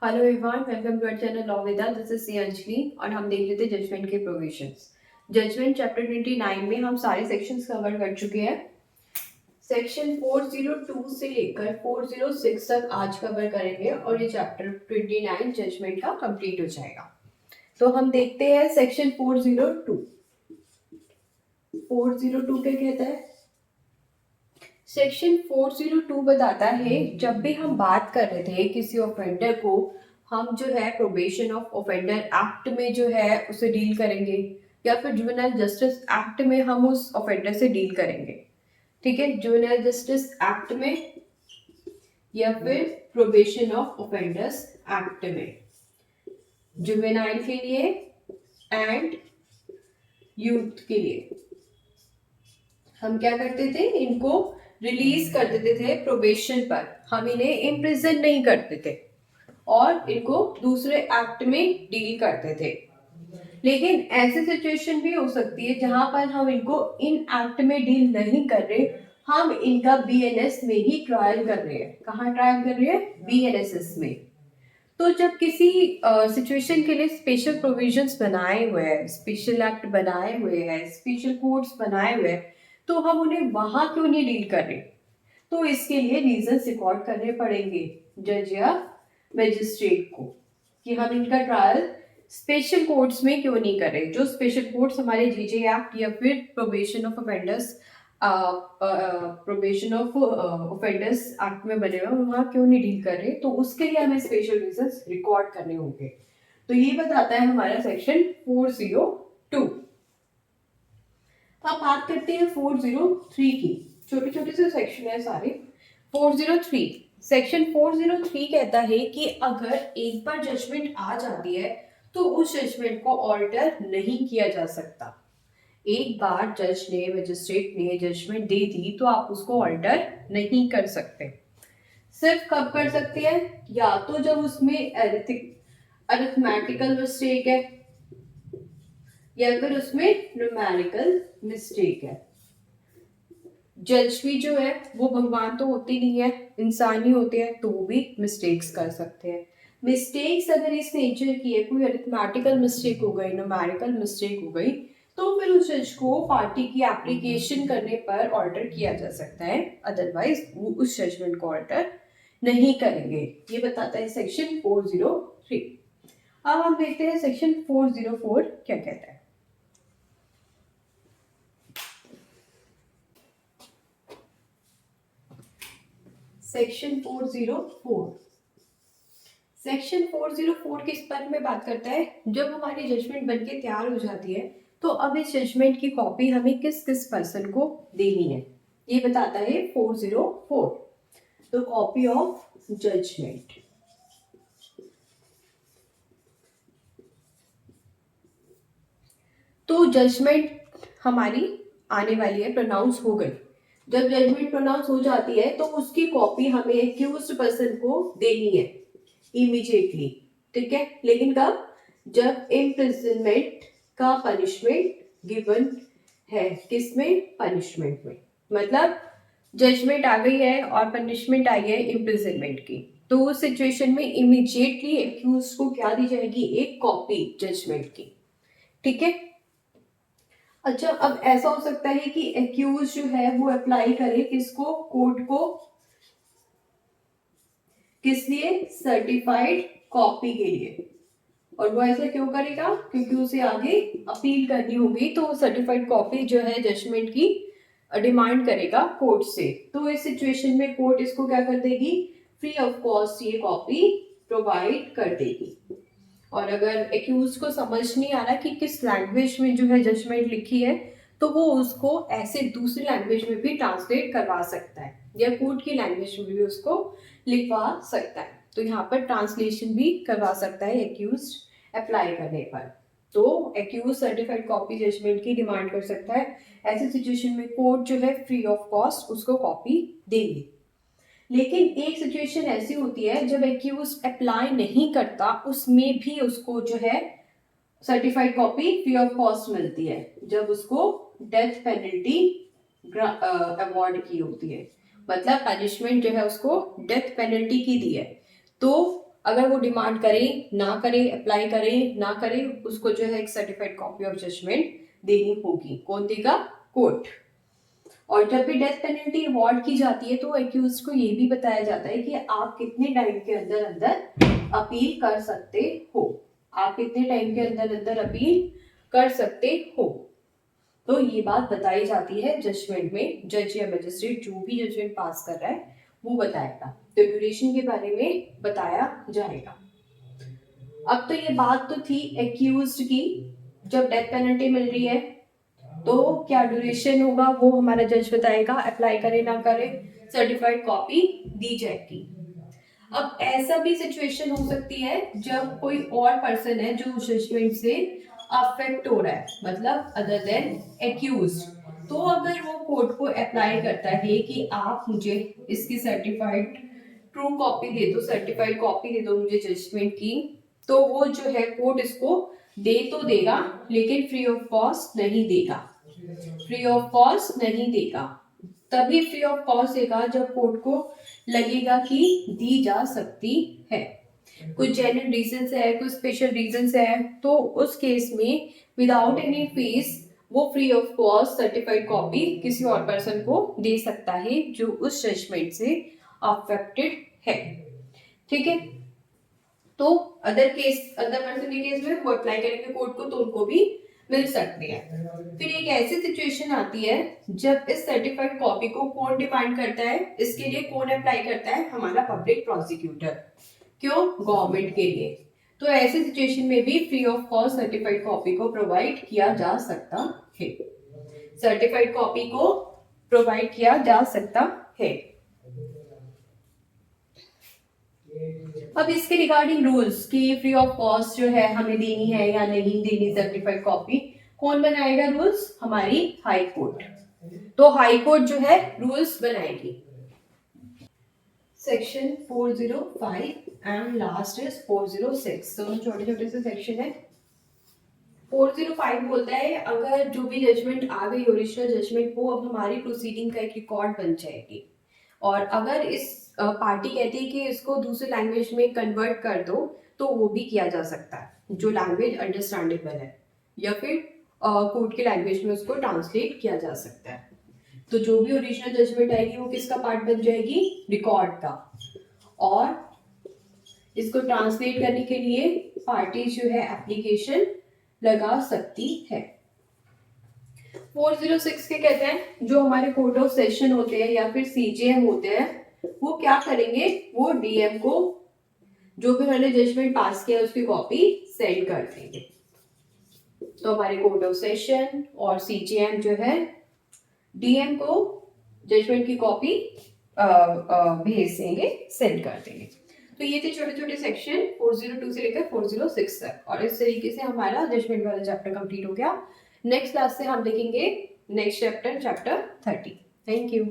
Hello everyone, welcome to our channel law with us. This is C Anjali और हम देख लेते हैं जजमेंट के प्रोविजंस। जजमेंट चैप्टर 29 में हम सारे सेक्शंस कवर कर चुके हैं। सेक्शन 402 से लेकर 406 तक आज कवर करेंगे और ये चैप्टर 29 जजमेंट का कंप्लीट हो जाएगा। तो हम देखते हैं सेक्शन 402। 402 क्या कहता है? सेक्शन 402 बताता है जब भी हम बात कर रहे थे किसी ऑफेंडर को, हम जो है प्रोबेशन ऑफ ऑफेंडर एक्ट में जो है उसे डील करेंगे या फिर जुवेनाइल जस्टिस एक्ट में हम उस ऑफेंडर से डील करेंगे। ठीक है, जुवेनाइल जस्टिस एक्ट में या फिर प्रोबेशन ऑफ ऑफेंडर्स एक्ट में। जुवेनाइल के लिए एंड यूथ के लिए हम क्या करते थे, इनको रिलीज कर देते थे प्रोबेशन पर, हम इन्हें इम्प्रिजन नहीं करते थे और इनको दूसरे एक्ट में डील करते थे। लेकिन ऐसी सिचुएशन भी हो सकती है जहां पर हम इनको इन एक्ट में डील नहीं कर रहे, हम इनका बीएनएस में ही ट्रायल कर रहे हैं। कहाँ ट्रायल कर रहे हैं? बीएनएसएस में। तो जब किसी सिचुएशन के लिए स्पेशल प्रोविजंस बनाए हुए हैं, स्पेशल एक्ट बनाए हुए हैं, स्पेशल कोड्स बनाए हुए हैं, तो हम उन्हें वहां क्यों नहीं डील कर रहे? तो इसके लिए रीजंस रिकॉर्ड करने पड़ेंगे जज या मजिस्ट्रेट को कि हम इनका ट्रायल स्पेशल कोर्ट्स में क्यों नहीं करें। जो स्पेशल कोर्ट्स हमारे जीजे एक्ट या फिर probation of offenders probation of offenders act में बने हुए वहां क्यों नहीं डील कर रहे, तो उसके लिए हमें स्पेशल रीजंस रिकॉर्ड करने होंगे। तो ये बताता है हमारा सेक्शन 402। अब बात करते हैं 403 की। छोटे छोटे से सेक्शन है सारे। 403 सेक्शन 403 कहता है कि अगर एक बार जजमेंट आ जाती है तो उस जजमेंट को ऑल्टर नहीं किया जा सकता। एक बार जज ने, मजिस्ट्रेट ने जजमेंट दे दी तो आप उसको ऑल्टर नहीं कर सकते। सिर्फ कब कर सकते हैं? या तो जब उसमें अरिथमेटिकल मिस्टेक है या फिर उसमें न्यूमेरिकल मिस्टेक है। जज भी जो है वो भगवान तो होते नहीं है, इंसान ही होते हैं, तो वो भी मिस्टेक्स कर सकते हैं। मिस्टेक्स अगर इस नेचर की है, कोई अरिथमेटिकल मिस्टेक हो गई, न्यूमेरिकल मिस्टेक हो गई, तो फिर उस जज को पार्टी की एप्लीकेशन करने पर ऑर्डर किया जा सकता है, अदरवाइज वो उस जजमेंट को ऑर्डर नहीं करेंगे। ये बताता है सेक्शन 403। अब हम देखते हैं सेक्शन 404 क्या कहता है। सेक्शन 404। सेक्शन 404 किस बारे में बात करता है? जब हमारी जजमेंट बनके तैयार हो जाती है तो अब इस जजमेंट की कॉपी हमें किस किस पर्सन को देनी है, ये बताता है 404। तो कॉपी ऑफ जजमेंट। तो जजमेंट हमारी आने वाली है, प्रोनाउंस हो गई। जब जजमेंट प्रोनाउंस हो जाती है तो उसकी कॉपी हमें एक्यूज्ड पर्सन को देनी है इमीडिएटली। ठीक है, लेकिन कब? जब इम्प्रिजनमेंट का पनिशमेंट गिवन है। किसमें? पनिशमेंट में। मतलब जजमेंट आ गई है और पनिशमेंट आई है इम्प्रिजनमेंट की, तो उस सिचुएशन में इमीडिएटली एक्यूज को क्या दी जाएगी? एक कॉपी जजमेंट की। ठीक है। अच्छा, अब ऐसा हो सकता है कि एक्यूज जो है वो अप्लाई करे किसको? कोर्ट को। किस लिए? सर्टिफाइड कॉपी के लिए। और वो ऐसा क्यों करेगा? क्योंकि उसे आगे अपील करनी होगी, तो सर्टिफाइड कॉपी जो है जजमेंट की डिमांड करेगा कोर्ट से। तो इस सिचुएशन में कोर्ट इसको क्या कर देगी? फ्री ऑफ कॉस्ट ये कॉपी प्रोवाइड कर देगी। और अगर एक्यूज को समझ नहीं आ रहा कि किस लैंग्वेज में जो है जजमेंट लिखी है, तो वो उसको ऐसे दूसरी लैंग्वेज में भी ट्रांसलेट करवा सकता है या कोर्ट की लैंग्वेज में भी उसको लिखवा सकता है। तो यहाँ पर ट्रांसलेशन भी करवा सकता है एक्यूज अप्लाई करने पर। तो एक्यूज सर्टिफाइड कॉपी जजमेंट की डिमांड कर सकता है। ऐसी सिचुएशन में कोर्ट जो है फ्री ऑफ कॉस्ट उसको कॉपी देंगे। लेकिन एक सिचुएशन ऐसी होती है जब एक्यूज अप्लाई नहीं करता, उसमें भी उसको जो है certified copy free of cost मिलती है, जब उसको डेथ पेनल्टी अवॉर्ड की होती है। मतलब पनिशमेंट जो है उसको डेथ पेनल्टी की दी है, तो अगर वो डिमांड करे ना करे, अप्लाई करे ना करे, उसको जो है एक सर्टिफाइड कॉपी ऑफ जजमेंट देनी होगी। कौन देगा? कोर्ट। और जब भी डेथ पेनल्टी अवॉर्ड की जाती है तो एक्यूज को ये भी बताया जाता है कि आप कितने टाइम के अंदर अंदर अपील कर सकते हो, आप कितने टाइम के अंदर अंदर अपील कर सकते हो। तो ये बात बताई जाती है जजमेंट में, जज या मजिस्ट्रेट जो भी जजमेंट पास कर रहा है वो बताएगा, तो ड्यूरेशन के बारे में बताया जाएगा। अब तो ये बात तो थी एक्यूज्ड की, जब डेथ पेनल्टी मिल रही है तो क्या ड्यूरेशन होगा वो हमारा जज बताएगा, अप्लाई करे ना करे सर्टिफाइड कॉपी दी जाएगी। अब ऐसा भी सिचुएशन हो सकती है जब कोई और पर्सन है जो जजमेंट से अफेक्ट हो रहा है, मतलब अदर देन एक्यूज्ड, तो अगर वो कोर्ट को अप्लाई करता है कि आप मुझे इसकी सर्टिफाइड ट्रू कॉपी दे दो, सर्टिफाइड कॉपी दे दो मुझे जजमेंट की, तो वो जो है कोर्ट इसको दे तो देगा लेकिन फ्री ऑफ कॉस्ट नहीं देगा, फ्री ऑफ कॉस्ट नहीं देगा। तभी फ्री ऑफ कॉस्ट देगा जब कोर्ट को लगेगा कि दी जा सकती है, कुछ जेन्युइन रीजंस है, कुछ स्पेशल रीजंस है, तो उस केस में विदाउट एनी फीस वो free of cost certified copy किसी और पर्सन को दे सकता है जो उस जजमेंट से अफेक्टेड है। ठीक है, तो अदर पर्सन के केस में वो अप्लाई करेंगे कोर्ट को तो उनको भी मिल सकती है। फिर एक ऐसी सिचुएशन आती है जब इस सर्टिफाइड कॉपी को कौन डिमांड करता है, इसके लिए कौन अप्लाई करता है? हमारा पब्लिक प्रोसिक्यूटर। क्यों? गवर्नमेंट के लिए। तो ऐसी सिचुएशन में भी free of cost certified copy को प्रोवाइड किया जा सकता है, सर्टिफाइड कॉपी को प्रोवाइड किया जा सकता है। अब इसके रिगार्डिंग रूल्स कि फ्री ऑफ कॉस्ट जो है हमें देनी है या नहीं देनी सर्टिफाइड कॉपी, कौन बनाएगा रूल्स? हमारी हाई कोर्ट। तो हाई कोर्ट जो है रूल्स बनाएगी। सेक्शन 405 एंड लास्ट इज 406, दोनों छोटे छोटे से सेक्शन है। 405 बोलता है अगर जो भी जजमेंट आ गई ओरिजिनल जजमेंट वो अब हमारी प्रोसीडिंग का एक रिकॉर्ड बन जाएगी, और अगर इस पार्टी कहती है कि इसको दूसरे लैंग्वेज में कन्वर्ट कर दो तो वो भी किया जा सकता है, जो लैंग्वेज अंडरस्टैंडेबल है, या फिर कोर्ट के लैंग्वेज में उसको ट्रांसलेट किया जा सकता है। तो जो भी ओरिजिनल जजमेंट आएगी वो किसका पार्ट बन जाएगी? रिकॉर्ड का। और इसको ट्रांसलेट करने के लिए पार्टी जो है एप्लीकेशन लगा सकती है। 406 के कहते हैं जो हमारे कोर्ट ऑफ सेशन होते हैं या फिर सीजेएम होते हैं वो क्या करेंगे, वो डीएम को जो भी उन्होंने जजमेंट पास किया उसकी कॉपी सेंड कर देंगे। तो हमारे कोर्ट ऑफ सेशन और सीजेएम जो है डीएम को जजमेंट की कॉपी भेज देंगे, सेंड कर देंगे। तो ये थे छोटे छोटे सेक्शन 402 से लेकर 406 तक, और इस तरीके से हमारा जजमेंट वाला चैप्टर कंप्लीट हो गया। नेक्स्ट क्लास से हम देखेंगे नेक्स्ट चैप्टर 30। Thank you.